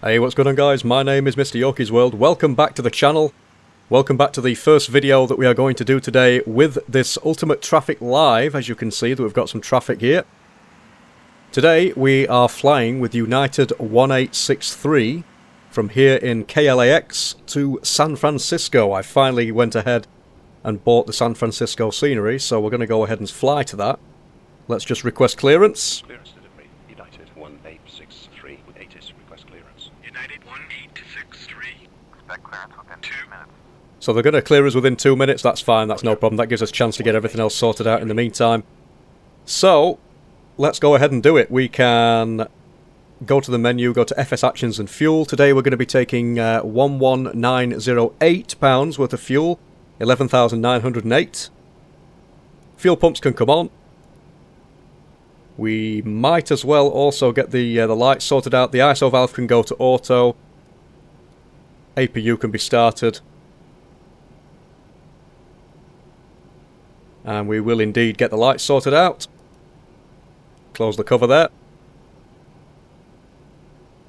Hey, what's going on guys? My name is MrYorkiesWorld. Welcome back to the channel. Welcome back to the first video that we are going to do today with this Ultimate Traffic Live. As you can see that we've got some traffic here. Today we are flying with United 1863 from here in KLAX to San Francisco. I finally went ahead and bought the San Francisco scenery, so we're going to go ahead and fly to that. Let's just request clearance. Clearance delivery, United 1863 with ATIS request clearance. United 1863. Expect clearance within 2 minutes. So they're going to clear us within 2 minutes, that's fine, that's no problem. That gives us a chance to get everything else sorted out in the meantime. So, let's go ahead and do it. We can go to the menu, go to FS Actions and Fuel. Today we're going to be taking 11908 pounds worth of fuel, 11,908. Fuel pumps can come on. We might as well also get the lights sorted out. The ISO valve can go to auto. APU can be started. And we will indeed get the lights sorted out. Close the cover there.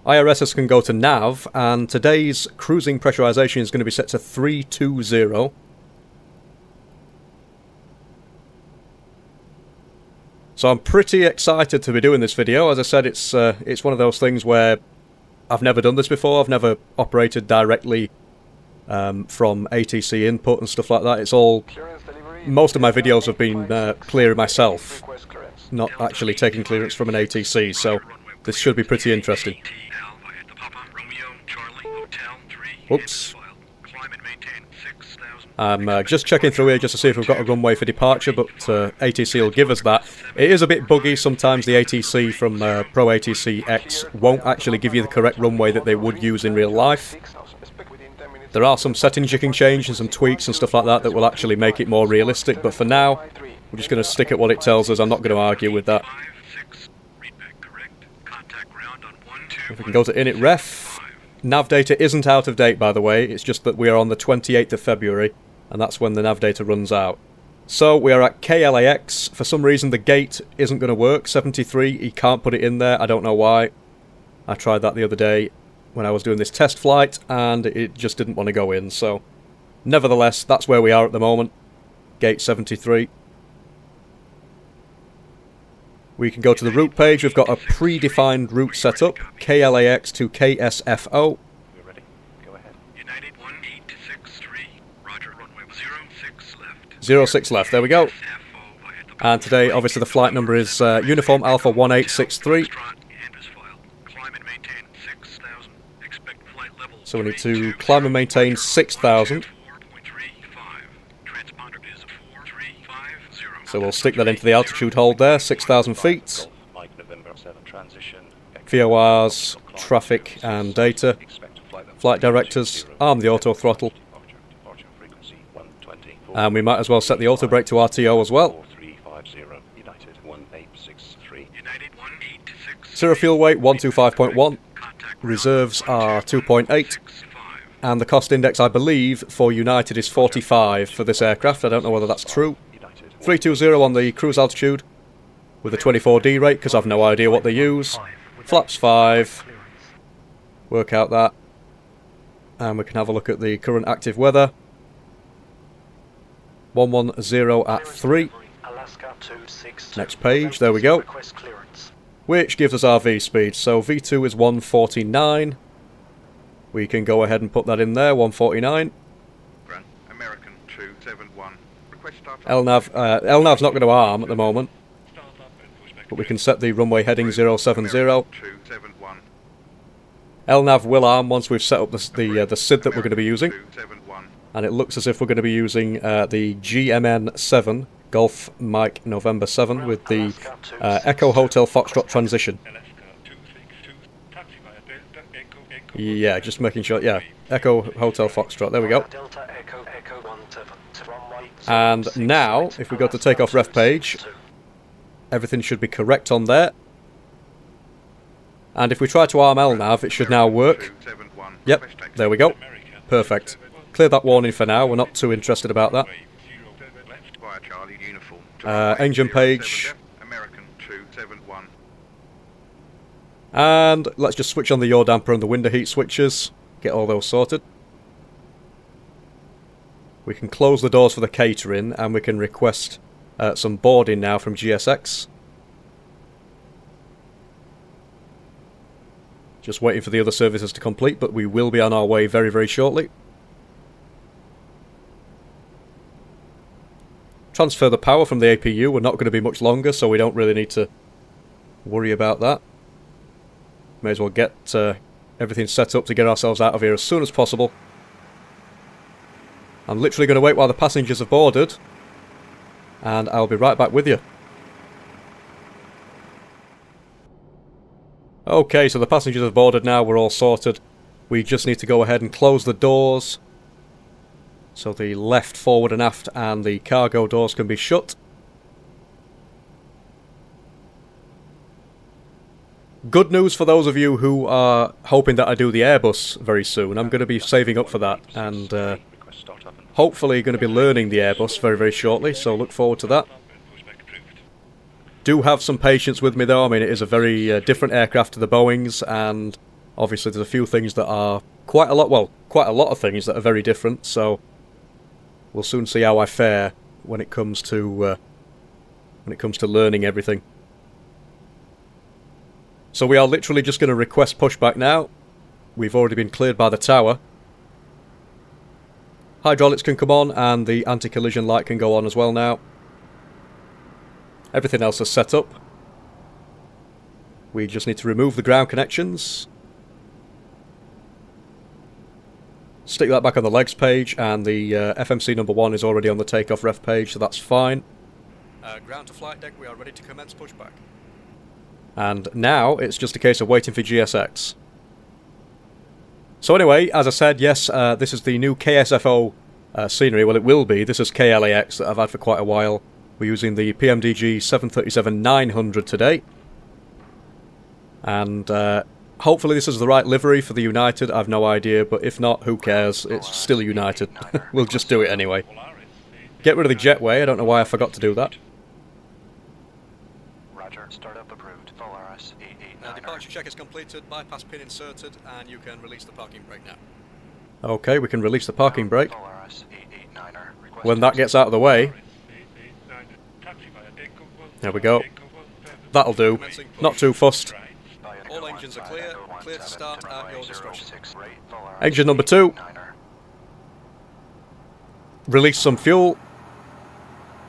IRSs can go to nav, and today's cruising pressurization is going to be set to 320. So I'm pretty excited to be doing this video. As I said, it's one of those things where I've never done this before. I've never operated directly from ATC input and stuff like that. It's all... most of my videos have been clearing myself, not actually taking clearance from an ATC, so this should be pretty interesting. Whoops. I'm just checking through here just to see if we've got a runway for departure, but ATC will give us that. It is a bit buggy. Sometimes the ATC from Pro ATC X won't actually give you the correct runway that they would use in real life. There are some settings you can change and some tweaks and stuff like that that will actually make it more realistic, but for now, we're just going to stick at what it tells us. I'm not going to argue with that. If we can go to init ref. Nav data isn't out of date, by the way. It's just that we are on the 28th of February, and that's when the nav data runs out. So we are at KLAX. For some reason the gate isn't going to work. 73, he can't put it in there. I don't know why. I tried that the other day when I was doing this test flight, and it just didn't want to go in. So, nevertheless, that's where we are at the moment. Gate 73. We can go to the route page. We've got a predefined route set up. KLAX to KSFO. We're ready. Go ahead. United 1863. Roger, runway 06 left. 06 left, there we go. And today, obviously, the flight number is Uniform Alpha 1863. So we need to climb and maintain 6,000. So we'll stick that into the altitude hold there, 6,000 feet. VORs, traffic and data. Flight directors, arm the auto throttle. And we might as well set the auto brake to RTO as well. Zero fuel weight 125.1. Reserves are 2.8. And the cost index, I believe, for United is 45 for this aircraft. I don't know whether that's true. 320 on the cruise altitude with a 24D rate, because I've no idea what they use. Flaps 5. Work out that. And we can have a look at the current active weather. 110 at 3. Next page, there we go. Which gives us our V speed. So V2 is 149. We can go ahead and put that in there, 149. American 271. LNAV, LNAV's not going to arm at the moment, but we can set the runway heading 070. LNAV will arm once we've set up the SID that we're going to be using, and it looks as if we're going to be using the GMN7 Golf Mike November 7 with the Echo Hotel Foxtrot transition. Yeah, just making sure. Yeah, Echo Hotel Foxtrot. There we go. And now, if we go to takeoff ref page, everything should be correct on there. And if we try to arm LNAV, it should now work. Yep, there we go. Perfect. Clear that warning for now, we're not too interested about that. Engine page. And let's just switch on the yaw damper and the window heat switches. Get all those sorted. We can close the doors for the catering, and we can request some boarding now from GSX. Just waiting for the other services to complete, but we will be on our way very, very shortly. Transfer the power from the APU. We're not going to be much longer, so we don't really need to worry about that. May as well get everything set up to get ourselves out of here as soon as possible. I'm literally going to wait while the passengers have boarded, and I'll be right back with you. Okay, so the passengers have boarded now, we're all sorted. We just need to go ahead and close the doors, so the left, forward and aft and the cargo doors can be shut. Good news for those of you who are hoping that I do the Airbus very soon. I'm going to be saving up for that, and hopefully going to be learning the Airbus very, very shortly, so look forward to that. Do have some patience with me though. I mean, it is a very different aircraft to the Boeings, and obviously there's a few things that are quite a lot of things that are very different, so we'll soon see how I fare when it comes to learning everything. So we are literally just going to request pushback now. We've already been cleared by the tower. Hydraulics can come on, and the anti-collision light can go on as well now. Everything else is set up. We just need to remove the ground connections. Stick that back on the legs page, and the FMC number 1 is already on the takeoff ref page, so that's fine. Ground to flight deck, we are ready to commence pushback. And now it's just a case of waiting for GSX. So anyway, as I said, yes, this is the new KSFO scenery. Well, it will be. This is KLAX that I've had for quite a while. We're using the PMDG 737-900 today. And hopefully this is the right livery for the United. I've no idea, but if not, who cares? It's still United. We'll just do it anyway. Get rid of the jetway. I don't know why I forgot to do that. Roger, start up approved. Polaris 889. Departure check is completed, bypass pin inserted, and you can release the parking brake now. Okay, we can release the parking brake. When that gets out of the way, there we go. That'll do. Not too fussed. All engines are clear. Clear to start at your discretion. Engine number 2. Release some fuel.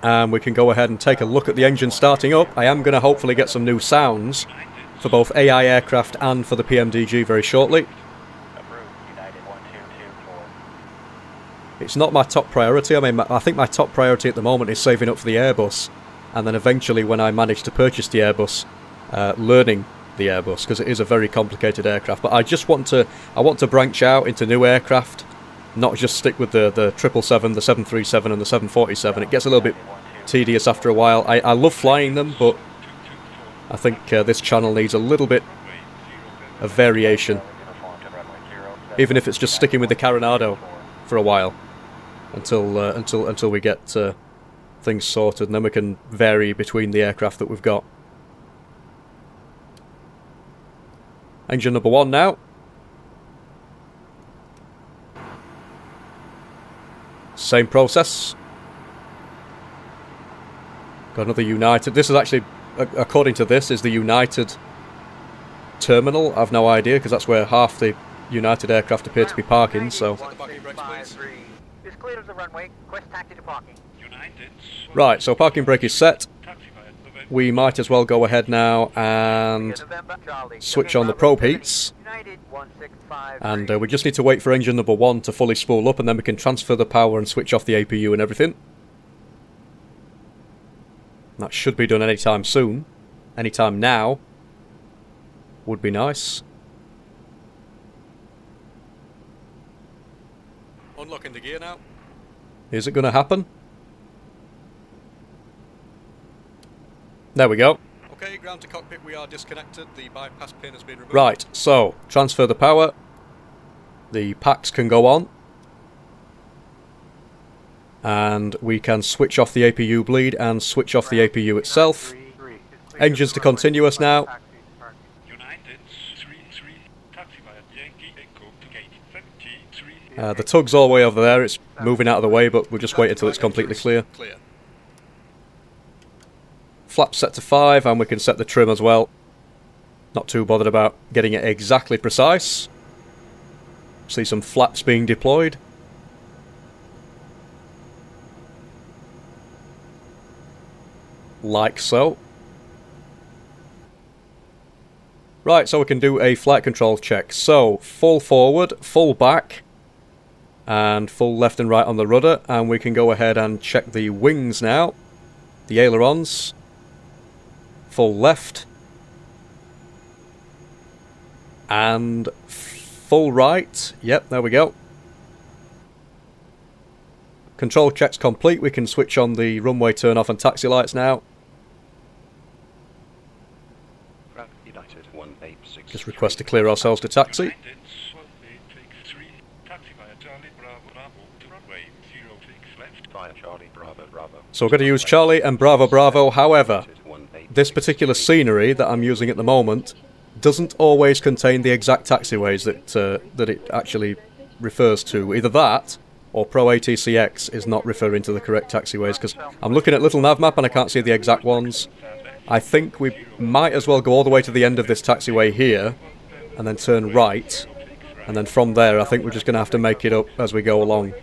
And we can go ahead and take a look at the engine starting up. I am going to hopefully get some new sounds for both AI aircraft and for the PMDG very shortly. It's not my top priority. I mean, I think my top priority at the moment is saving up for the Airbus, and then eventually, when I manage to purchase the Airbus, learning the Airbus, because it is a very complicated aircraft. But I just want to branch out into new aircraft, not just stick with the 777, the 737 and the 747. It gets a little bit tedious after a while. I love flying them, but I think this channel needs a little bit of variation, even if it's just sticking with the Carenado for a while, until we get things sorted, and then we can vary between the aircraft that we've got. Engine number 1 now. Same process. Got another United. This is actually, according to this, is the United terminal. I've no idea, because that's where half the United aircraft appear to be parking, so... Right, so parking brake is set. We might as well go ahead now and switch on the probe heats. And we just need to wait for engine number 1 to fully spool up, and then we can transfer the power and switch off the APU and everything. That should be done anytime soon. Anytime now would be nice. Unlocking the gear now. Is it going to happen? There we go. Okay, ground to cockpit, we are disconnected. The bypass pin has been removed. Right, so transfer the power. The packs can go on. And we can switch off the APU bleed and switch off the APU itself. Engines to continuous now. The tug's all the way over there, it's moving out of the way, but we'll just wait until it's completely clear. Flaps set to 5, and we can set the trim as well. Not too bothered about getting it exactly precise. See some flaps being deployed. Like so. Right, so we can do a flight control check. So, full forward, full back, and full left and right on the rudder. And we can go ahead and check the wings now. The ailerons. Full left. And full right. Yep, there we go. Control check's complete. We can switch on the runway turn off and taxi lights now. Just request to clear ourselves to taxi. So we're going to use Charlie and Bravo Bravo. However, this particular scenery that I'm using at the moment doesn't always contain the exact taxiways that it actually refers to. Either that, or Pro ATCX is not referring to the correct taxiways, because I'm looking at little nav map and I can't see the exact ones. I think we might as well go all the way to the end of this taxiway here, and then turn right, and then from there I think we're just going to have to make it up as we go along.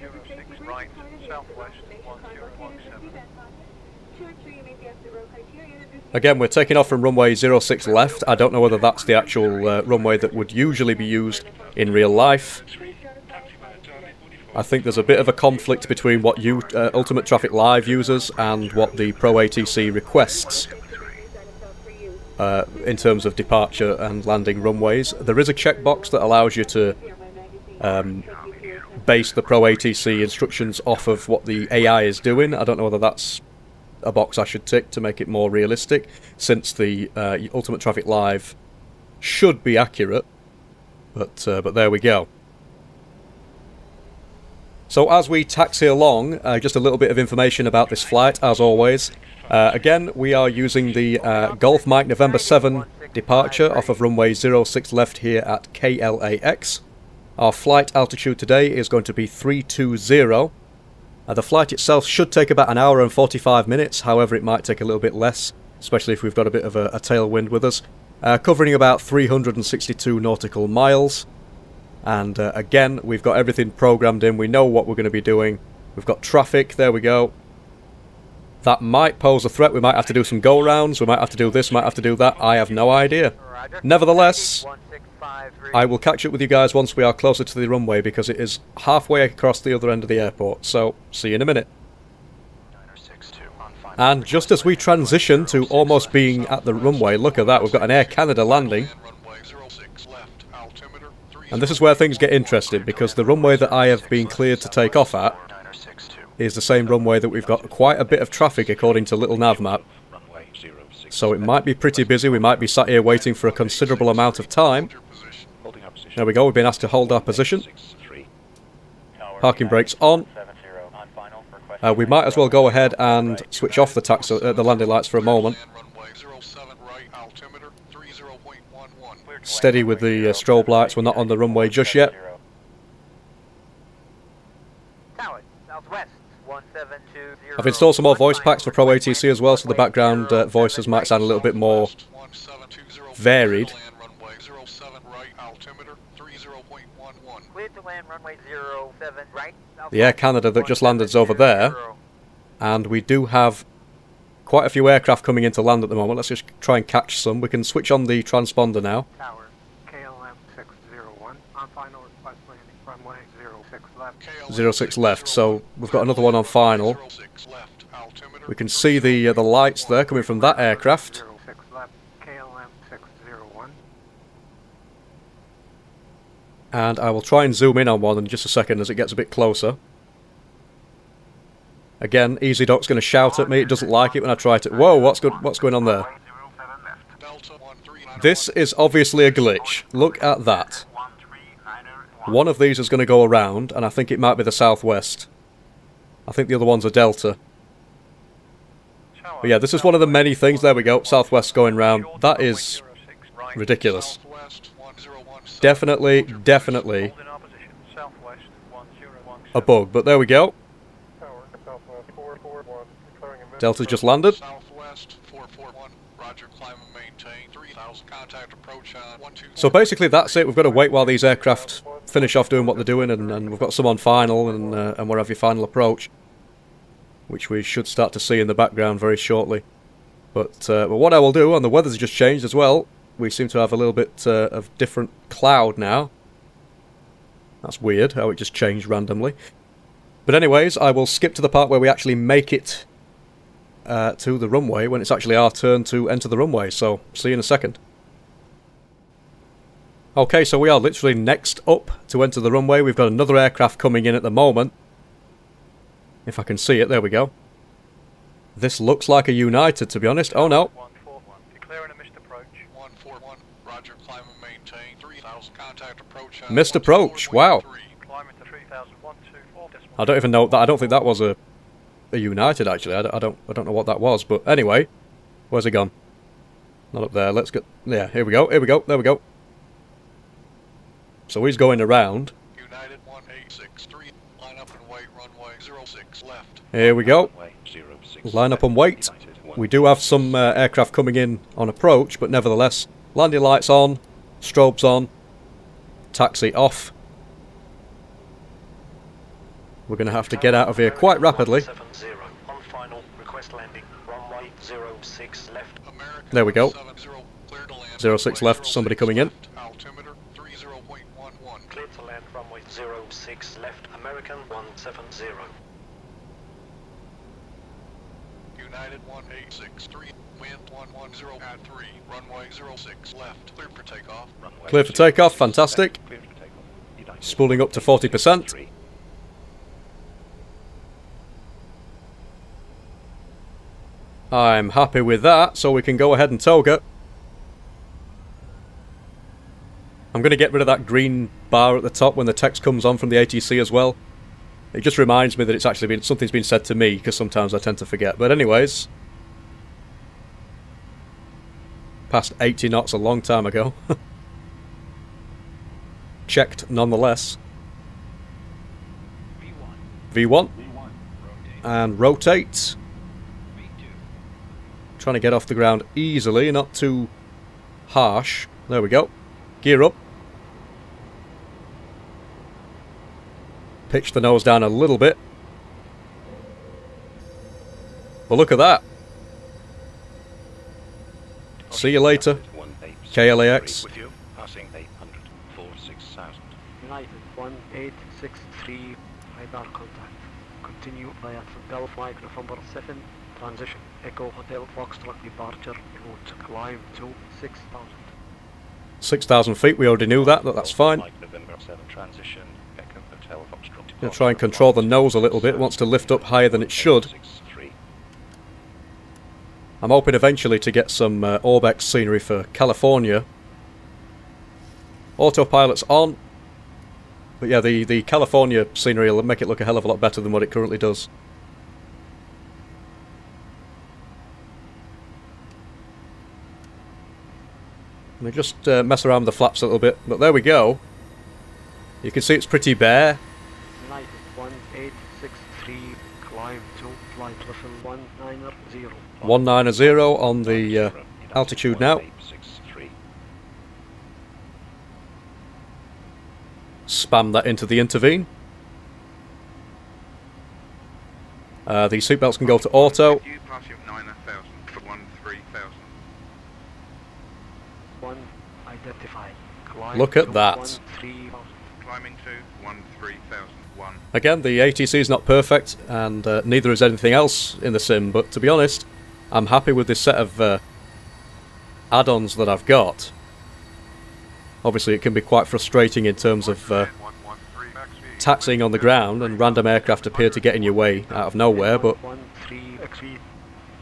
Again, we're taking off from runway 06 left. I don't know whether that's the actual runway that would usually be used in real life. I think there's a bit of a conflict between what Ultimate Traffic Live uses and what the Pro ATC requests in terms of departure and landing runways. There is a checkbox that allows you to base the Pro ATC instructions off of what the AI is doing. I don't know whether that's a box I should tick to make it more realistic, since the Ultimate Traffic Live should be accurate, but there we go. So as we taxi along, just a little bit of information about this flight, as always. Again, we are using the Golf Mike November 7 departure off of runway 06 left here at KLAX. Our flight altitude today is going to be 320. The flight itself should take about an hour and 45 minutes, however it might take a little bit less, especially if we've got a bit of a tailwind with us. Covering about 362 nautical miles. And again, we've got everything programmed in, we know what we're going to be doing. We've got traffic, there we go. That might pose a threat, we might have to do some go-rounds, we might have to do this, might have to do that, I have no idea. Nevertheless, I will catch up with you guys once we are closer to the runway, because it is halfway across the other end of the airport, so see you in a minute. And just as we transition to almost being at the runway, look at that, we've got an Air Canada landing. And this is where things get interesting, because the runway that I have been cleared to take off at is the same runway that we've got quite a bit of traffic according to Little Nav Map. So it might be pretty busy, we might be sat here waiting for a considerable amount of time. There we go, we've been asked to hold our position. Parking brakes on. We might as well go ahead and switch off the landing lights for a moment. Steady with the strobe lights, we're not on the runway just yet. I've installed some more voice packs for Pro ATC as well, so the background voices might sound a little bit more varied. The Air Canada that just landed is over there, and we do have quite a few aircraft coming into land at the moment. Let's just try and catch some. We can switch on the transponder now. Tower, KLM-601, on final request landing, runway 06 left. 06 left, so we've got another one on final. We can see the lights there coming from that aircraft. 06 left, KLM-601. And I will try and zoom in on one in just a second as it gets a bit closer. Again, EasyDoc's going to shout at me. It doesn't like it when I try to... Whoa, what's going on there? This is obviously a glitch. Look at that. One of these is going to go around, and I think it might be the southwest. I think the other one's a Delta. But yeah, this is one of the many things. There we go, southwest going round. That is ridiculous. Definitely a bug, but there we go. Tower, southwest 441, declaring a Delta's just landed. Southwest 441, roger, climb and maintain 3000, contact approach on 12. So basically that's it. We've got to wait while these aircraft finish off doing what they're doing, and we've got some on final and we're having final approach, which we should start to see in the background very shortly. But what I will do, and the weather's just changed as well, we seem to have a little bit of different cloud now. That's weird how it just changed randomly. But anyways, I will skip to the part where we actually make it to the runway, when it's actually our turn to enter the runway, so see you in a second. Okay, so we are literally next up to enter the runway. We've got another aircraft coming in at the moment. If I can see it, there we go. This looks like a United, to be honest. Oh no. 141, declaring a missed approach. 141, roger, climb and maintain 3000, contact approach on Missed approach, wow. Climbing to 300124. I don't even know that. I don't think that was a United actually. I don't know what that was, but anyway, where's it gone? Not up there. Let's get. Yeah, here we go. Here we go. There we go. So he's going around. United 1863, line up and wait, runway 06 left. Here we go. Runway 06 Line up and wait. We do have some aircraft coming in on approach, but nevertheless, landing lights on, strobes on, taxi off. We're going to have to get out of here quite rapidly. 70, on final, request landing, runway 06 left. American There we go. 70, clear to land, 06 left, somebody coming in. altimeter 30.11. Clear to land, runway 06 left, American 170. United 1863, wind 110 at 3, runway 06 left, clear for takeoff. Runway Clear for takeoff, 06 fantastic. left, clear for takeoff. United Spooling up to 40%. 3. I'm happy with that, so we can go ahead and toga. I'm going to get rid of that green bar at the top when the text comes on from the ATC as well. It just reminds me that it's actually been something's been said to me, because sometimes I tend to forget. But anyways, past 80 knots a long time ago. Checked nonetheless. V1. And rotate. Trying to get off the ground easily, not too harsh. There we go. Gear up. Pitch the nose down a little bit. Well, look at that. See you later. KLAX. With you, passing 800 for 6000. United 1863, radar contact. Continue via Bell Flight November 7, transition, Echo Hotel Foxtrot departure, route climb to 6,000. 6,000 feet, we already knew that, that's fine. Mike November 7 transition, Echo Hotel Foxtrot. Gonna try and control the nose a little bit, it wants to lift up higher than it should. 63. I'm hoping eventually to get some Orbex scenery for California. Autopilot's on. But yeah, the California scenery will make it look a hell of a lot better than what it currently does. Let me just mess around with the flaps a little bit, but there we go. You can see it's pretty bare. United 1863, climb to flight level 190. 190 on the altitude now. 1863. Spam that into the intervene. The seatbelts can go to auto. You pass your 9,000 for 13,000. 1 identify. Climb Look at to that. 13,000. Climbing to 13,001. Again, the ATC is not perfect, and neither is anything else in the sim, but to be honest, I'm happy with this set of add-ons that I've got. Obviously, it can be quite frustrating in terms of taxiing on the ground, and random aircraft appear to get in your way out of nowhere, but 13 exceed.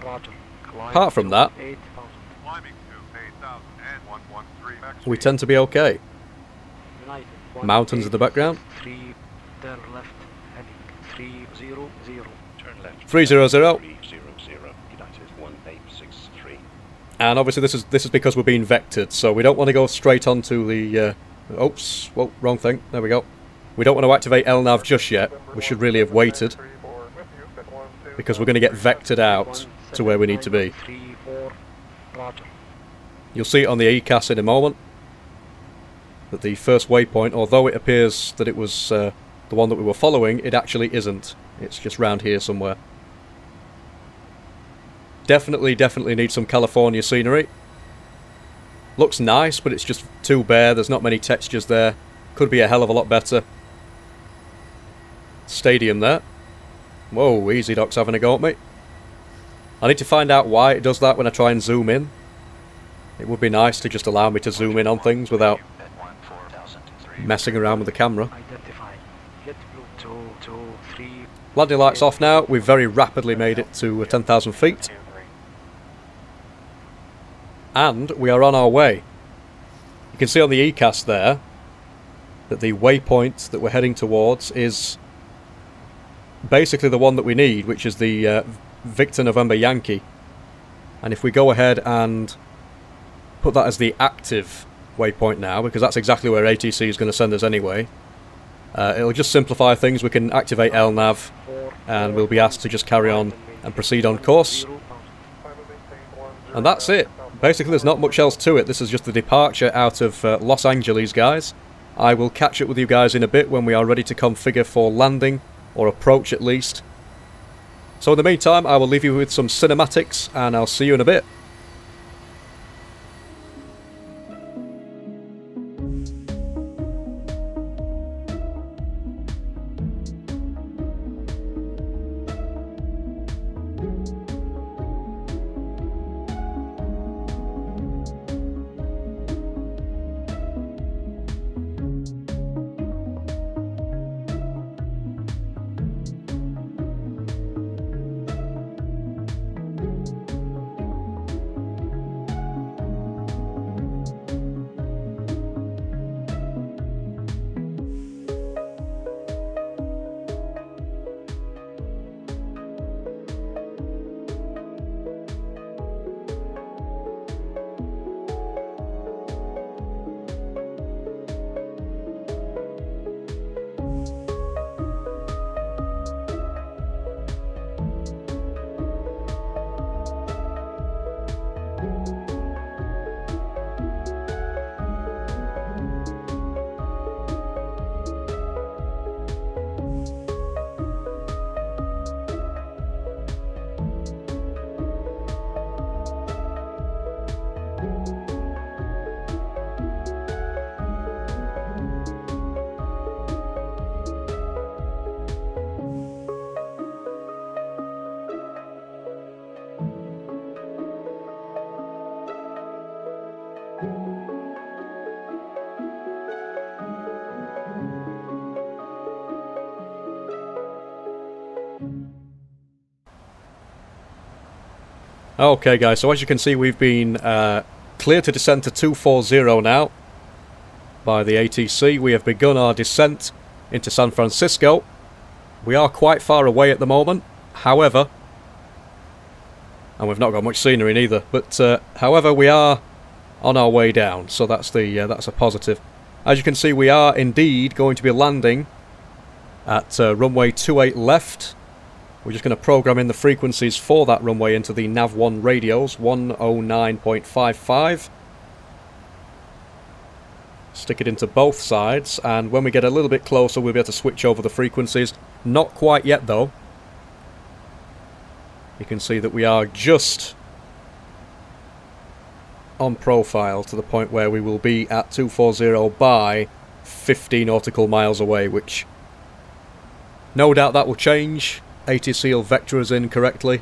Roger. Climb apart from to that, 8,000. Climbing to 8,000 and 113. we tend to be okay. United Mountains in the background. 3, turn left, heading 300. Turn left. 300. 300. United 1863. And obviously this is because we're being vectored, so we don't want to go straight onto the... oops, whoa, wrong thing. There we go. We don't want to activate LNAV just yet. We should really have waited, because we're going to get vectored out to where we need to be. You'll see it on the ECAS in a moment, that the first waypoint, although it appears that it was the one that we were following, it actually isn't. It's just round here somewhere. Definitely need some California scenery. Looks nice, but it's just too bare. There's not many textures there. Could be a hell of a lot better. Stadium there. Whoa, Easy Doc's having a go at me. I need to find out why it does that when I try and zoom in. It would be nice to just allow me to zoom in on things without messing around with the camera. Landing lights off now. We've very rapidly made it to 10,000 feet. And we are on our way. You can see on the ECAS there that the waypoint that we're heading towards is basically the one that we need, which is the Victor November Yankee. And if we go ahead and put that as the active waypoint now, because that's exactly where ATC is going to send us anyway, it'll just simplify things. We can activate LNAV and we'll be asked to just carry on and proceed on course. And that's it. Basically there's not much else to it. This is just the departure out of Los Angeles, guys. I will catch up with you guys in a bit when we are ready to configure for landing, or approach at least. So in the meantime, I will leave you with some cinematics and I'll see you in a bit. Okay guys, so as you can see we've been cleared to descend to 240 now by the ATC. We have begun our descent into San Francisco. We are quite far away at the moment, however, and we've not got much scenery neither, but however we are on our way down, so that's a positive. As you can see we are indeed going to be landing at runway 28 left. We're just going to program in the frequencies for that runway into the NAV1 radios, 109.55. Stick it into both sides, and when we get a little bit closer we'll be able to switch over the frequencies. Not quite yet though. You can see that we are just on profile to the point where we will be at 240 by 50 nautical miles away, which no doubt that will change. ATC will vector us in correctly.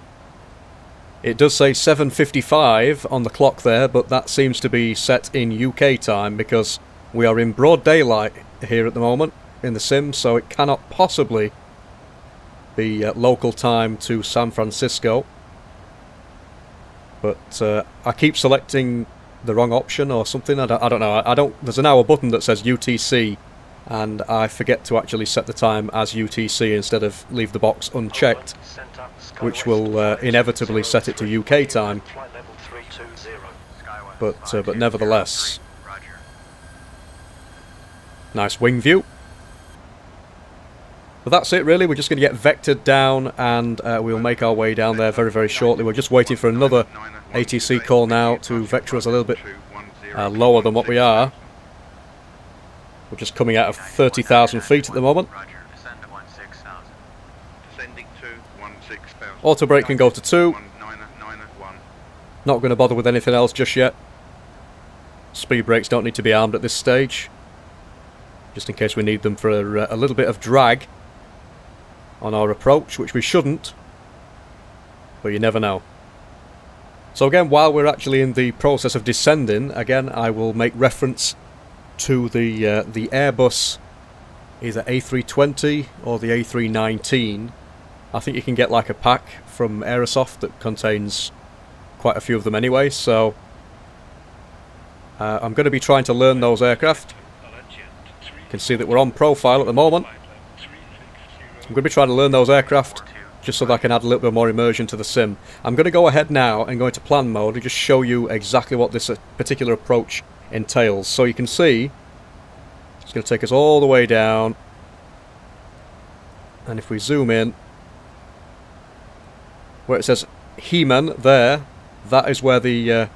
It does say 7:55 on the clock there, but that seems to be set in UK time because we are in broad daylight here at the moment in the sim, so it cannot possibly be local time to San Francisco. But I keep selecting the wrong option or something. I don't know. There's an hour button that says UTC, and I forget to actually set the time as UTC instead of leave the box unchecked, which will inevitably set it to UK time. But nevertheless, nice wing view. But that's it really, we're just going to get vectored down and we'll make our way down there very, very shortly. We're just waiting for another ATC call now to vector us a little bit lower than what we are. We're just coming out of 30,000 feet at the moment. Auto brake can go to 2. Not going to bother with anything else just yet. Speed brakes don't need to be armed at this stage, just in case we need them for a little bit of drag on our approach, which we shouldn't, but you never know. So again, while we're actually in the process of descending, again I will make reference to the Airbus, either A320 or the A319. I think you can get like a pack from Aerosoft that contains quite a few of them anyway, so I'm going to be trying to learn those aircraft. You can see that we're on profile at the moment. I'm going to be trying to learn those aircraft just so that I can add a little bit more immersion to the sim. I'm going to go ahead now and go into plan mode and just show you exactly what this particular approach entails. So you can see it's going to take us all the way down, and if we zoom in where it says He-Man there, that is where the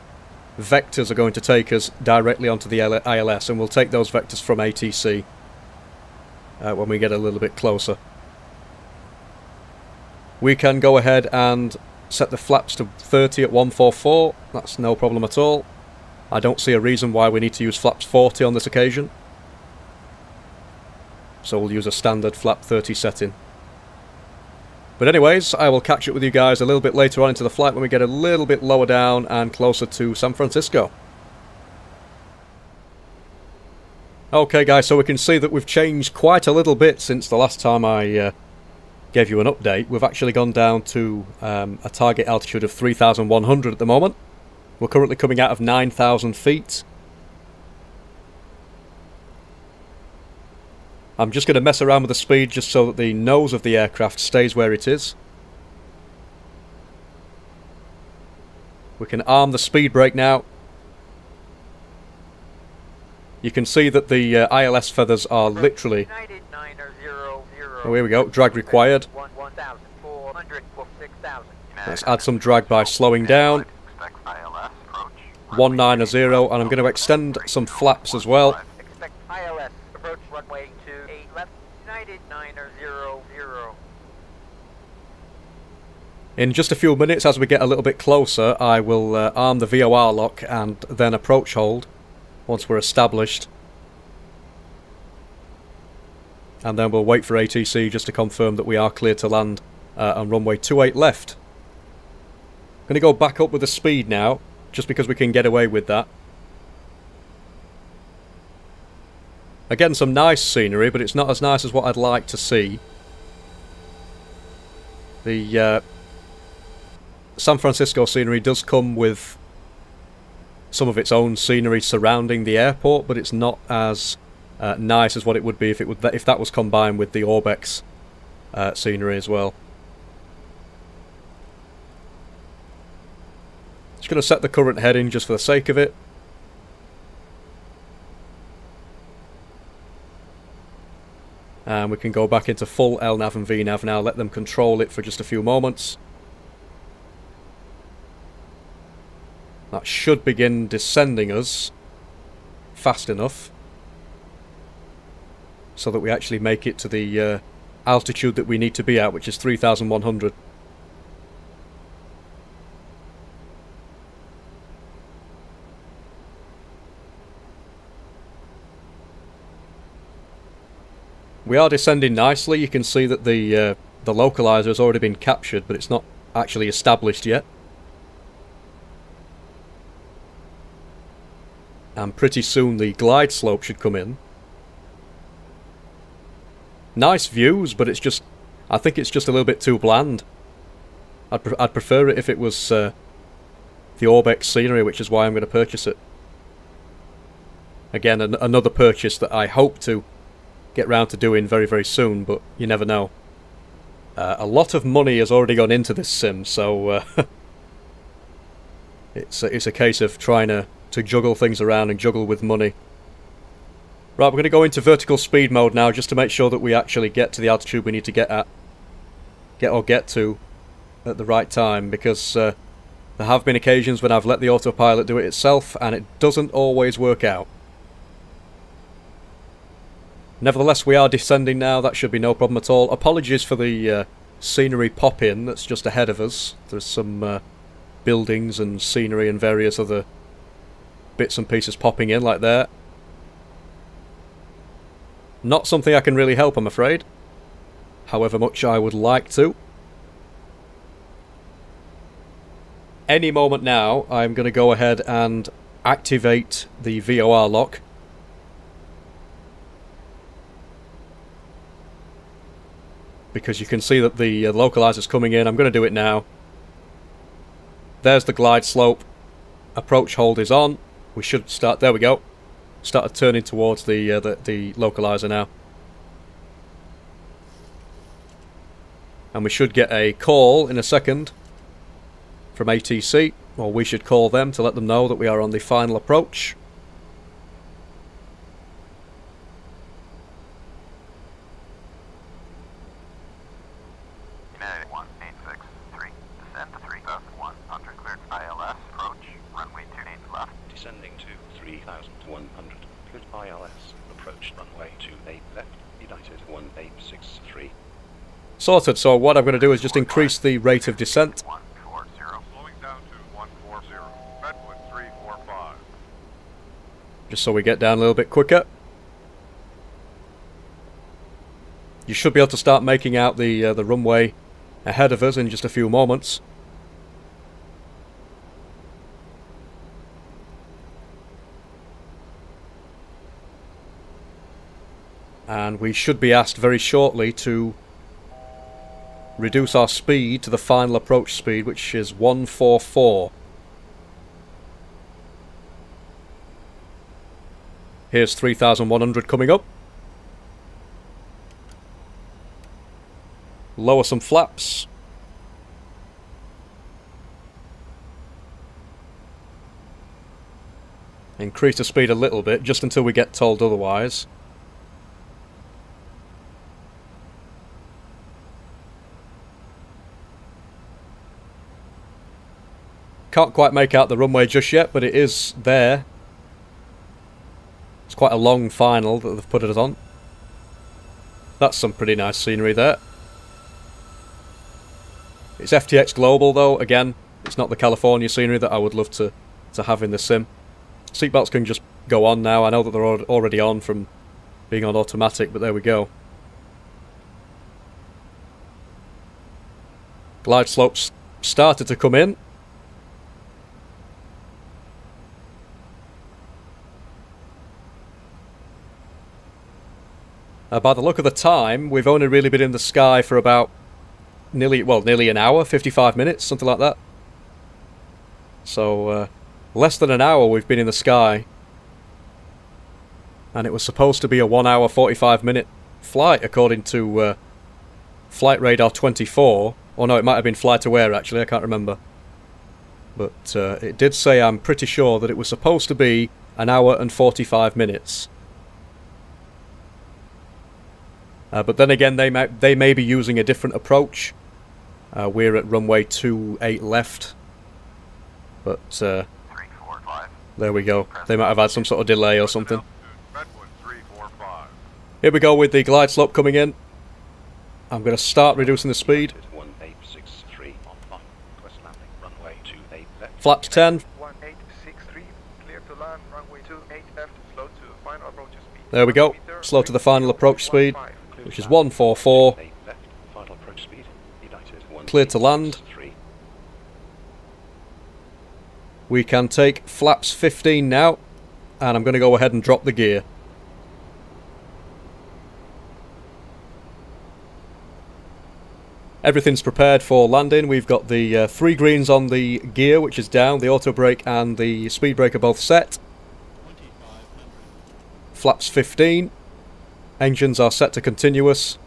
vectors are going to take us directly onto the ILS, and we'll take those vectors from ATC when we get a little bit closer. We can go ahead and set the flaps to 30 at 144, that's no problem at all. I don't see a reason why we need to use flaps 40 on this occasion, so we'll use a standard flap 30 setting. But anyways, I will catch up with you guys a little bit later on into the flight when we get a little bit lower down and closer to San Francisco. Okay guys, so we can see that we've changed quite a little bit since the last time I gave you an update. We've actually gone down to a target altitude of 3,100 at the moment. We're currently coming out of 9,000 feet. I'm just going to mess around with the speed just so that the nose of the aircraft stays where it is. We can arm the speed brake now. You can see that the ILS feathers are literally... Oh, here we go, drag required. Let's add some drag by slowing down. 190, and I'm going to extend some flaps as well. In just a few minutes, as we get a little bit closer, I will arm the VOR lock and then approach hold once we're established. And then we'll wait for ATC just to confirm that we are clear to land on runway 28 left. I'm going to go back up with the speed now, just because we can get away with that. Again, some nice scenery, but it's not as nice as what I'd like to see. The San Francisco scenery does come with some of its own scenery surrounding the airport, but it's not as nice as what it would be if that was combined with the Orbex scenery as well. Just going to set the current heading just for the sake of it. And we can go back into full LNAV and VNAV now, let them control it for just a few moments. That should begin descending us fast enough so that we actually make it to the altitude that we need to be at, which is 3,100. We are descending nicely. You can see that the localizer has already been captured, but it's not actually established yet. And pretty soon the glide slope should come in. Nice views, but it's just... I think it's just a little bit too bland. I'd prefer it if it was the Orbex scenery, which is why I'm going to purchase it. Again, another purchase that I hope to get round to doing very, very soon, but you never know. A lot of money has already gone into this sim, so it's a case of trying to juggle things around and juggle with money. Right, we're going to go into vertical speed mode now, just to make sure that we actually get to the altitude we need to get to at the right time, because there have been occasions when I've let the autopilot do it itself, and it doesn't always work out. Nevertheless, we are descending now. That should be no problem at all. Apologies for the scenery pop-in that's just ahead of us. There's some buildings and scenery and various other bits and pieces popping in like there. Not something I can really help, I'm afraid. However much I would like to. Any moment now, I'm going to go ahead and activate the VOR lock. Because you can see that the localizer's coming in. I'm going to do it now. There's the glide slope. Approach hold is on. We should start... There we go. Started turning towards the localizer now. And we should get a call in a second from ATC, or we should call them to let them know that we are on the final approach. United 1863, descend to 3,100, cleared ILS, approach, runway 28 left. Descending to 3,100, cleared ILS, approach, runway 28 left, United 1863. Sorted, so what I'm going to do is just increase the rate of descent. 140, slowing down to 140, Redwood 345. Just so we get down a little bit quicker. You should be able to start making out the runway ahead of us in just a few moments. And we should be asked very shortly to reduce our speed to the final approach speed, which is 144. Here's 3,100 coming up. Lower some flaps. Increase the speed a little bit, just until we get told otherwise. Can't quite make out the runway just yet, but it is there. It's quite a long final that they've put it on. That's some pretty nice scenery there. It's FTX Global though, again, it's not the California scenery that I would love to have in the sim. Seatbelts can just go on now. I know that they're already on from being on automatic, but there we go. Glide slopes started to come in. By the look of the time, we've only really been in the sky for about nearly an hour, 55 minutes, something like that. So, less than an hour we've been in the sky. And it was supposed to be a 1 hour, 45 minute flight, according to Flight Radar 24. Or no, it might have been Flight Aware, actually, I can't remember. But it did say, I'm pretty sure, that it was supposed to be an hour and 45 minutes. But then again, they may be using a different approach. We're at runway 28 left. But, 345. there we go. They might have had some sort of delay or something. Redwood 345. Here we go with the glide slope coming in. I'm going to start reducing the speed. 1863 on line. Request landing, runway 28 left. Flaps 10. 1863, clear to land, runway 28 left, slow to final approach speed. There we go. Slow to the final approach speed, which is 144. 8 left, final approach speed, United Cleared to land. 1863. We can take flaps 15 now, and I'm going to go ahead and drop the gear. Everything's prepared for landing. We've got the 3 greens on the gear, which is down. The auto brake and the speed brake are both set. Flaps 15. Engines are set to continuous.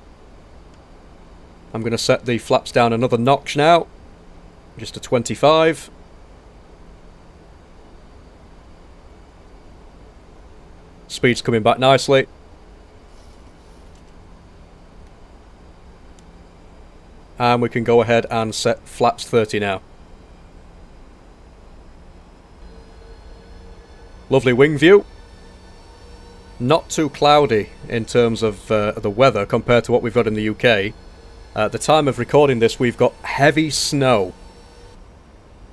I'm going to set the flaps down another notch now, just to 25. Speed's coming back nicely. And we can go ahead and set flaps 30 now. Lovely wing view. Not too cloudy in terms of the weather compared to what we've got in the UK. At the time of recording this, we've got heavy snow.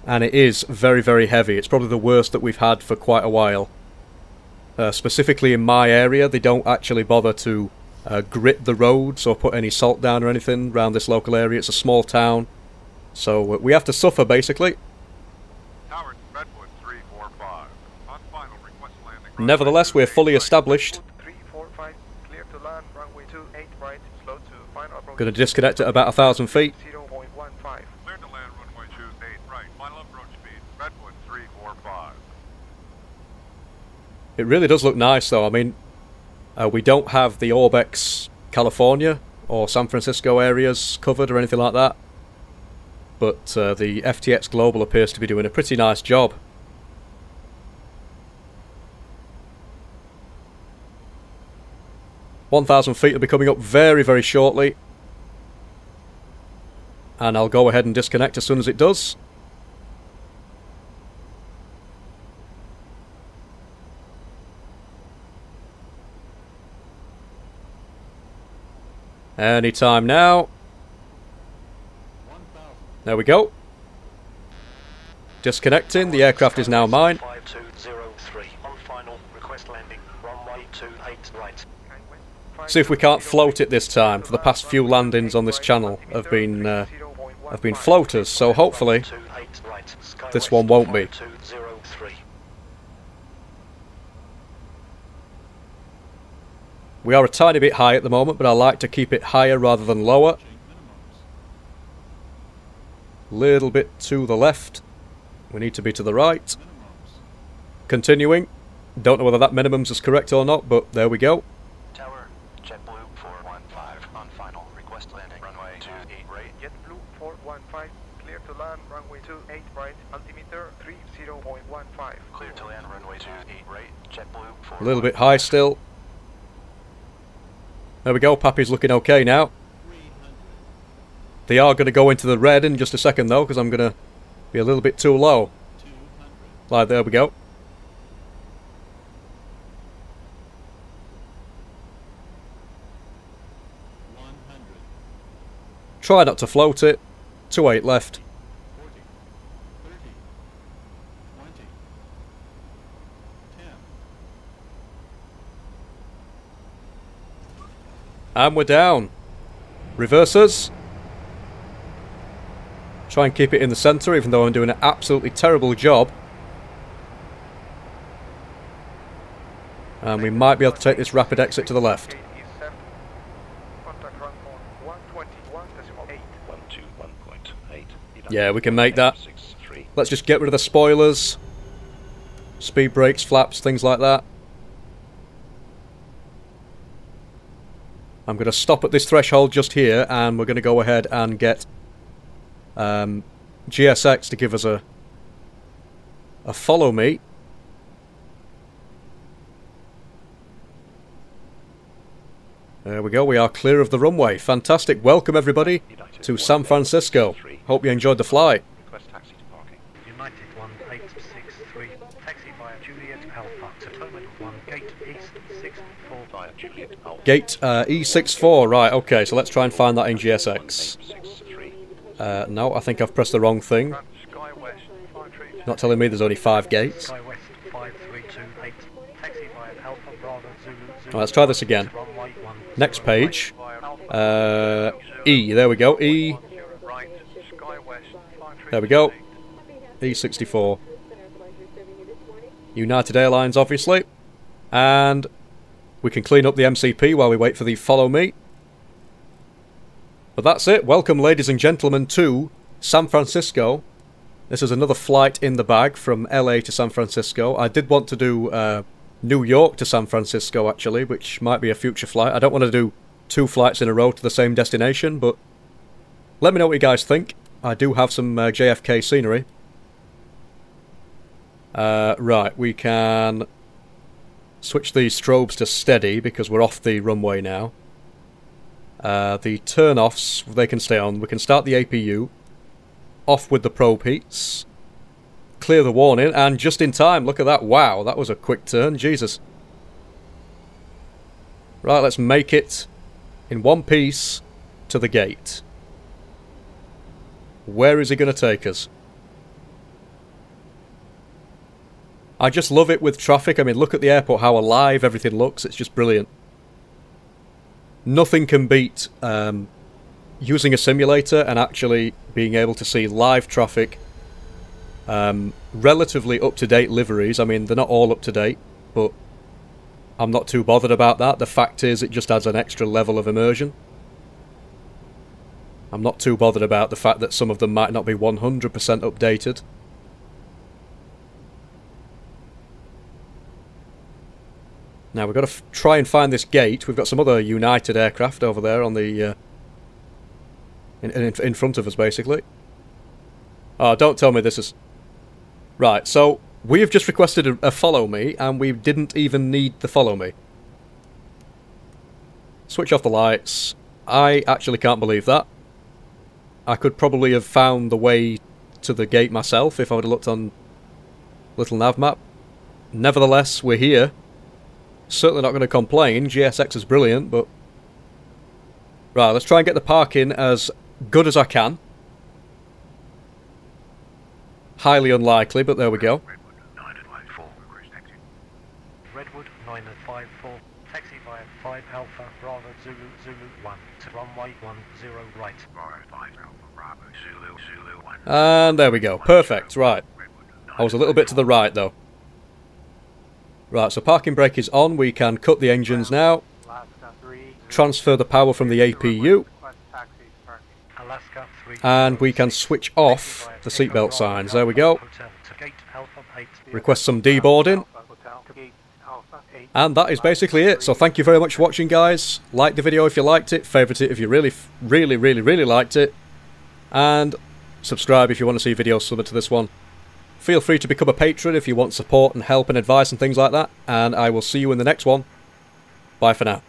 And it is very, very heavy. It's probably the worst that we've had for quite a while. Specifically in my area, they don't actually bother to grit the roads or put any salt down or anything around this local area. It's a small town, so we have to suffer basically. Tower Redwood 345. On final request landing. Nevertheless, we're fully established. 345, clear to land, runway 28 right, slow to final approach. Going to disconnect at about 1,000 feet. 0.15. Clear to land, runway 28 right. Final approach speed. Redwood 345. It really does look nice though. I mean, we don't have the Orbex, California or San Francisco areas covered or anything like that. But the FTX Global appears to be doing a pretty nice job. "1,000 feet will be coming up very, very shortly. And I'll go ahead and disconnect as soon as it does. Anytime now. There we go. Disconnecting. The aircraft is now mine. 5203 on final request landing. Runway 28 right. See if we can't float it this time. For the past few landings on this channel have been floaters, so hopefully this one won't be. We are a tiny bit high at the moment, but I like to keep it higher rather than lower. Little bit to the left. We need to be to the right. Continuing. Don't know whether that minimums is correct or not, but there we go. Tower, JetBlue 415 on final request landing. Runway 28 right. JetBlue 415, clear to land, runway 28 right, altimeter 30.15. Clear to land, runway 28 right. JetBlue 415. A little bit high still. There we go, Pappy's looking okay now. They are going to go into the red in just a second though, because I'm going to be a little bit too low. Right, there we go. Try not to float it. 28 left. And we're down. Reversers. Try and keep it in the centre, even though I'm doing an absolutely terrible job. And we might be able to take this rapid exit to the left. Yeah, we can make that. Let's just get rid of the spoilers. Speed brakes, flaps, things like that. I'm going to stop at this threshold just here, and we're going to go ahead and get GSX to give us a follow me. There we go, we are clear of the runway. Fantastic. Welcome everybody to San Francisco. Hope you enjoyed the flight. Request taxi to parking. United 1863, taxi via Juliet Alpha, settlement 1, gate east 64. Via Juliet Alpha. Gate E64, right, okay, so let's try and find that in GSX. 863. No, I think I've pressed the wrong thing. Sky West 532. Not telling me there's only 5 gates. Sky West 5328, taxi via Alpha Bravo Zulu. Right, let's try this again. Runway 1. Next page. E, there we go, E. Right, Sky West 532. There we go. E64. United Airlines, obviously. And we can clean up the MCP while we wait for the follow me. But that's it. Welcome, ladies and gentlemen, to San Francisco. This is another flight in the bag from LA to San Francisco. I did want to do New York to San Francisco, actually, which might be a future flight. I don't want to do 2 flights in a row to the same destination, but let me know what you guys think. I do have some JFK scenery. Right, we can Switch the strobes to steady because we're off the runway now. The turn-offs, they can stay on. We can start the APU. Off with the probe heats. Clear the warning, and just in time, look at that. Wow, that was a quick turn. Jesus. Right, let's make it in one piece to the gate. Where is he going to take us? I just love it with traffic. I mean, look at the airport, how alive everything looks. It's just brilliant. Nothing can beat using a simulator and actually being able to see live traffic. Relatively up-to-date liveries. I mean, they're not all up-to-date, but I'm not too bothered about that. The fact is, it just adds an extra level of immersion. I'm not too bothered about the fact that some of them might not be 100% updated. Now we've got to try and find this gate. We've got some other United aircraft over there on the in front of us, basically. Oh, don't tell me this is... Right, so we have just requested a follow me, and we didn't even need the follow me. Switch off the lights. I actually can't believe that. I could probably have found the way to the gate myself if I would have looked on little nav map. Nevertheless, we're here. Certainly not going to complain. GSX is brilliant, but... Right, let's try and get the parking as good as I can. Highly unlikely, but there we go. Redwood 954, taxi via 5 Alpha Bravo Zulu Zulu 1 to runway 10 right. And there we go. Perfect, right. I was a little bit to the right, though. Right, so parking brake is on. We can cut the engines now. Transfer the power from the APU. And we can switch off the seatbelt signs. There we go. Request some deboarding. And that is basically it. So thank you very much for watching, guys. Like the video if you liked it. Favourite it if you really liked it. And subscribe if you want to see videos similar to this one. Feel free to become a patron if you want support and help and advice and things like that. And I will see you in the next one. Bye for now.